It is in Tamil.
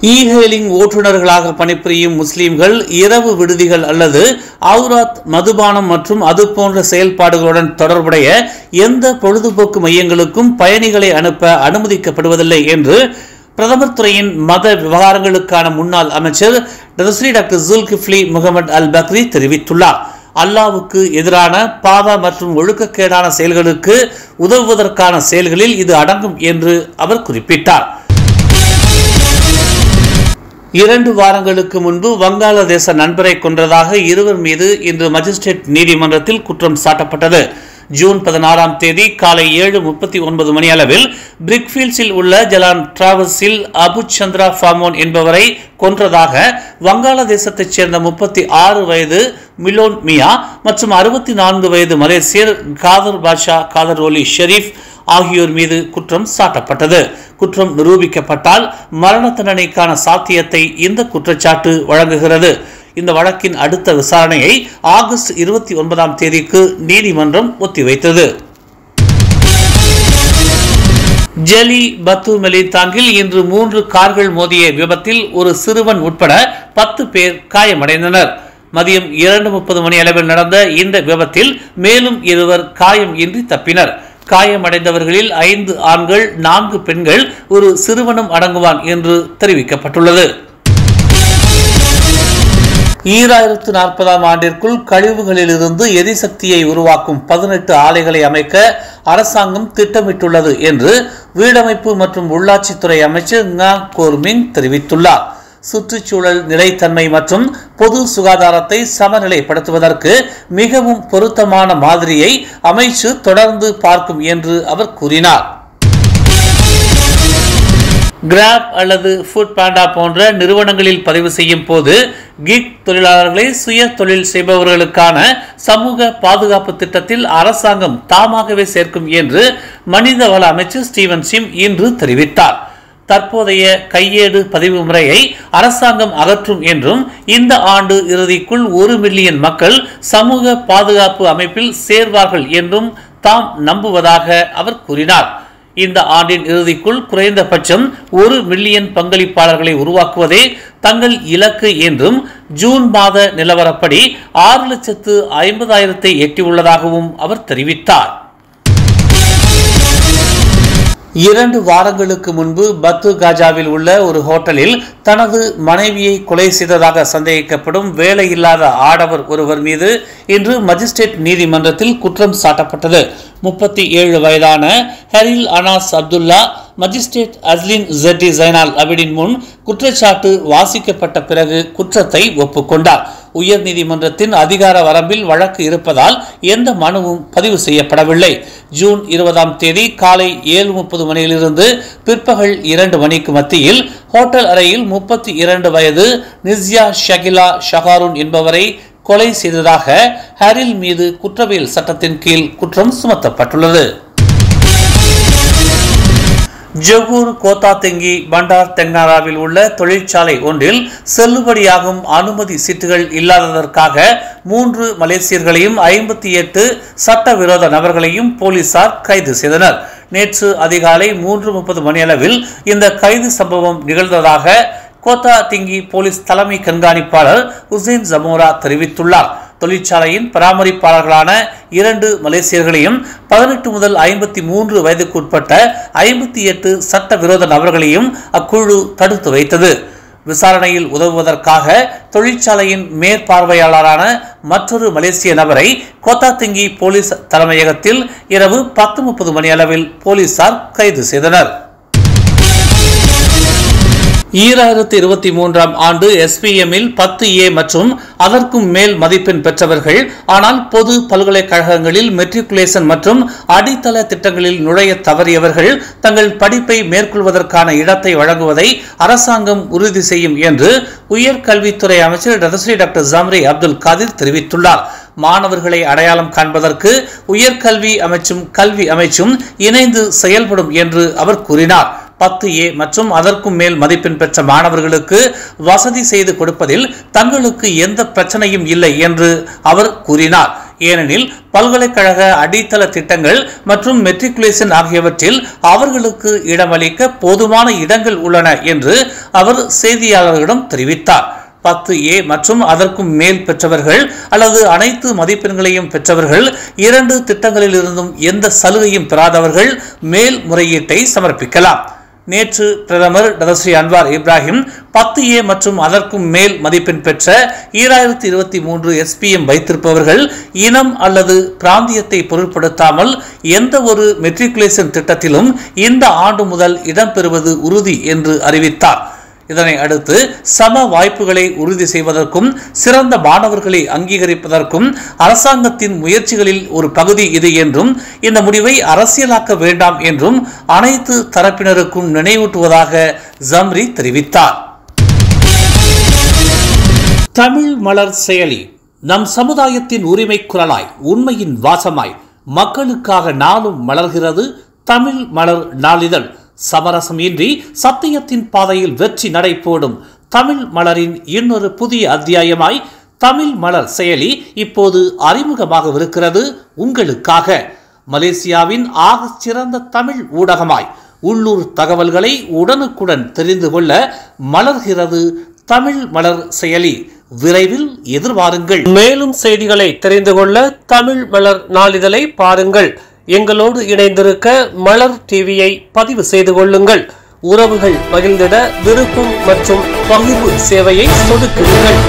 இ-ஹெயிலிங் ஓட்டுநர்களாக பணிபுரியும் முஸ்லிம்கள் இரவு விடுதிகள் அல்லது அவுராத் மதுபானம் மற்றும் அது போன்ற செயல்பாடுகளுடன் தொடர்புடைய எந்த பொழுதுபோக்கு மையங்களுக்கும் பயணிகளை அனுப்ப அனுமதிக்கப்படுவதில்லை என்று பிரதமர் துறையின் மத விவகாரங்களுக்கான முன்னாள் அமைச்சர் டாக்டர் ஜுல்கிஃப்லி முகமது அல் பக்ரி தெரிவித்துள்ளார். அல்லாஹ்வுக்கு எதிரான பாவ மற்றும் ஒழுக்கக்கேடான செயல்களுக்கு உதவுவதற்கான செயல்களில் இது அடங்கும் என்று அவர் குறிப்பிட்டார். 2 வாரங்களுக்கு முன்பு வங்காளதேச நண்பரை கொன்றதாக இருவர் மீது இன்று மஜிஸ்ட்ரேட் நீதிமன்றத்தில் குற்றம் சாட்டப்பட்டது. ஜூன் 16ஆம் தேதி காலை 7:39 மணி அளவில் பிரிக்ஃபீல்ட்ஸில் உள்ள ஜலான் டிராவல்ஸில் அபு சந்திரா ஃபாமோன் என்பவரை கொன்றதாக வங்காளதேசத்தைச் சேர்ந்த 36 வயது மிலோன் மியா மற்றும் 64 வயது மலேசியர் காதர் பாஷா காதர் ஒலி ஷெரீப் ஆகியோர் மீது குற்றம் சாட்டப்பட்டது. குற்றம் நிரூபிக்கப்பட்டால் மரண தண்டனைக்கான சாத்தியத்தை இந்த குற்றச்சாட்டு வழங்குகிறது. இந்த வழக்கின் அடுத்த விசாரணையை ஆகஸ்ட் 29ஆம் தேதிக்கு நீதிமன்றம் ஒத்திவைத்தது. ஜெலி பத்து மெலிதாங்கில் இன்று 3 கார்கள் மோதிய விபத்தில் ஒரு சிறுவன் உட்பட 10 பேர் காயமடைந்தனர். மதியம் 2:30 மணி அளவில் நடந்த இந்த விபத்தில் மேலும் 2 காயம் இன்றி தப்பினர். காயமடைந்தவர்களில் 5 ஆண்கள் 4 பெண்கள் ஒரு சிறுவனும் அடங்குவான் என்று தெரிவிக்கப்பட்டுள்ளது. 2040ஆம் ஆண்டிற்குள் கழிவுகளிலிருந்து எரிசக்தியை உருவாக்கும் 18 ஆலைகளை அமைக்க அரசாங்கம் திட்டமிட்டுள்ளது என்று வீடமைப்பு மற்றும் உள்ளாட்சித்துறை அமைச்சர் ngா கோர்மிங் தெரிவித்துள்ளார். சுற்றுச்சூழல் நிலைத்தன்மை மற்றும் பொது சுகாதாரத்தை சமநிலைப்படுத்துவதற்கு மிகவும் பொருத்தமான மாதிரியை அமைச்சு தொடர்ந்து பார்க்கும் என்று அவர் கூறினார். கிராப் அல்லது ஃபுட் பாண்டா போன்ற நிறுவனங்களில் பதிவு செய்யும் போது கிக் தொழிலாளர்களை சுய தொழில் செய்பவர்களுக்கான சமூக பாதுகாப்பு திட்டத்தில் அரசாங்கம் தாமாகவே சேர்க்கும் என்று மனிதவள அமைச்சர் ஸ்டீவன் சிம் இன்று தெரிவித்தார். தற்போதைய கையேடு பதிவு முறையை அரசாங்கம் அகற்றும் என்றும் இந்த ஆண்டு இறுதிக்குள் 1 மில்லியன் மக்கள் சமூக பாதுகாப்பு அமைப்பில் சேர்வார்கள் என்றும் தாம் நம்புவதாக அவர் கூறினார். இந்த ஆண்டின் இறுதிக்குள் குறைந்தபட்சம் 1 மில்லியன் பங்களிப்பாளர்களை உருவாக்குவதே தங்கள் இலக்கு என்றும் ஜூன் மாத நிலவரப்படி 6,50,000 எட்டியுள்ளதாகவும் அவர் தெரிவித்தார். 2 வாரங்களுக்கு முன்பு பத்து காஜாவில் உள்ள ஒரு ஹோட்டலில் தனது மனைவியை கொலை செய்ததாக சந்தேகிக்கப்படும் வேலையில்லாத ஆடவர் ஒருவர் மீது இன்று மஜிஸ்ட்ரேட் நீதிமன்றத்தில் குற்றம் சாட்டப்பட்டது. 37 வயதான ஹரில் அனாஸ் அப்துல்லா மஜிஸ்ட்ரேட் அஸ்லின் ஜெட்டி ஜைனால் அபிடின் முன் குற்றச்சாட்டு வாசிக்கப்பட்ட பிறகு குற்றத்தை ஒப்புக்கொண்டார். உயர் நீதிமன்றத்தின் அதிகார வரம்பில் வழக்கு இருப்பதால் எந்த மனுவும் பதிவு செய்யப்படவில்லை. ஜூன் 20ஆம் தேதி காலை 7:30 மணியிலிருந்து பிற்பகல் 2 மணிக்கு மத்தியில் ஹோட்டல் அறையில் 32 வயது நிஸ்யா ஷகிலா ஷஹாரூன் என்பவரை கொலை செய்ததாக ஹரில் மீது குற்றவியல் சட்டத்தின் கீழ் குற்றம் சுமத்தப்பட்டுள்ளது. ஜொகூர் கோத்தாதெங்கி பண்டார் தெங்காராவில் உள்ள தொழிற்சாலை ஒன்றில் செல்லுபடியாகும் அனுமதி சீட்டுகள் இல்லாததற்காக 3 மலேசியர்களையும் 58 சட்டவிரோத நபர்களையும் போலீசார் கைது செய்தனர். நேற்று அதிகாலை 3:30 மணியளவில் இந்த கைது சம்பவம் நிகழ்ந்ததாக கோத்தாதிங்கி போலீஸ் தலைமை கண்காணிப்பாளர் ஹுசைன் ஜமோரா தெரிவித்துள்ளார். தொழிற்சாலையின் பராமரிப்பாளர்களான 2 மலேசியர்களையும் 18 முதல் 53 வயதுக்குட்பட்ட 58 சட்டவிரோத நபர்களையும் அக்குழு தடுத்து வைத்தது. விசாரணையில் உதவுவதற்காக தொழிற்சாலையின் மேற்பார்வையாளரான மற்றொரு மலேசிய நபரை கோத்தாதிங்கி போலீஸ் தலைமையகத்தில் இரவு 10:30 மணி அளவில் போலீசார் கைது செய்தனர். 2023ஆம் ஆண்டு SPMஇல் 10A மற்றும் அதற்கும் மேல் மதிப்பெண் பெற்றவர்கள் ஆனால் பொது பல்கலைக்கழகங்களில் மெட்ரிகுலேஷன் மற்றும் அடித்தள திட்டங்களில் நுழைய தவறியவர்கள் தங்கள் படிப்பை மேற்கொள்வதற்கான இடத்தை வழங்குவதை அரசாங்கம் உறுதி செய்யும் என்று உயர்கல்வித்துறை அமைச்சர் டாக்டர் ஜம்ரி அப்துல் காதிர் தெரிவித்துள்ளார். மாணவர்களை அடையாளம் காண்பதற்கு உயர்கல்வி அமைச்சும் கல்வி அமைச்சும் இணைந்து செயல்படும் என்று அவர் கூறினார். 10A மற்றும் அதற்கும் மேல் மதிப்பெண் பெற்ற மாணவர்களுக்கு வசதி செய்து கொடுப்பதில் தங்களுக்கு எந்த பிரச்சனையும் இல்லை என்று அவர் கூறினார். ஏனெனில் பல்கலைக்கழக அடித்தள திட்டங்கள் மற்றும் மெட்ரிகுலேஷன் ஆகியவற்றில் அவர்களுக்கு இடமளிக்க போதுமான இடங்கள் உள்ளன என்று அவர் செய்தியாளர்களிடம் தெரிவித்தார். 10A மற்றும் அதற்கும் மேல் பெற்றவர்கள் அல்லது அனைத்து மதிப்பெண்களையும் பெற்றவர்கள் 2 திட்டங்களில் இருந்தும் எந்த சலுகையும் பெறாதவர்கள் மேல்முறையீட்டை சமர்ப்பிக்கலாம். நேற்று பிரதமர் டதஸ்ரீ அன்வார் இப்ராஹிம் 10A மற்றும் அதற்கும் மேல் மதிப்பெண் பெற்ற 2023 SPM வைத்திருப்பவர்கள் இனம் அல்லது பிராந்தியத்தை பொருட்படுத்தாமல் எந்த ஒரு மெட்ரிகுலேஷன் திட்டத்திலும் இந்த ஆண்டு முதல் இடம்பெறுவது உறுதி என்று அறிவித்தார். இதனை அடுத்து சம வாய்ப்புகளை உறுதி செய்வதற்கும் சிறந்த மாணவர்களை அங்கீகரிப்பதற்கும் அரசாங்கத்தின் முயற்சிகளில் ஒரு பகுதி இது என்றும் இந்த முடிவை அரசியலாக்க வேண்டாம் என்றும் அனைத்து தரப்பினருக்கும் நினைவூட்டுவதாக ஜம்ரி தெரிவித்தார். தமிழ் மலர் செயலி நம் சமுதாயத்தின் உரிமை குரலாய் உண்மையின் வாசமாய் மக்களுக்காக நாளும் மலர்கிறது தமிழ் மலர் நாளிதழ். சமரசம் இன்றி சத்தியத்தின் பாதையில் வெற்றி நடை போடும் தமிழ் மலரின் இன்னொரு புதிய அத்தியாயமாய் தமிழ் மலர் செயலி இப்போது அறிமுகமாகவிருக்கிறது உங்களுக்காக. மலேசியாவின் ஆக சிறந்த தமிழ் ஊடகமாய் உள்ளூர் தகவல்களை உடனுக்குடன் தெரிந்து கொள்ள மலர்கிறது தமிழ் மலர் செயலி. விரைவில் எதிர்பாருங்கள். மேலும் செய்திகளை தெரிந்து கொள்ள தமிழ் மலர் நாளிதழை பாருங்கள். எங்களோடு இணைந்திருக்க மலர் டிவியை பதிவு செய்து கொள்ளுங்கள். உறவுகள் மகிழ்ந்திட விருப்பம் மற்றும் பகிர்வு சேவையை சொடுக்குங்கள்.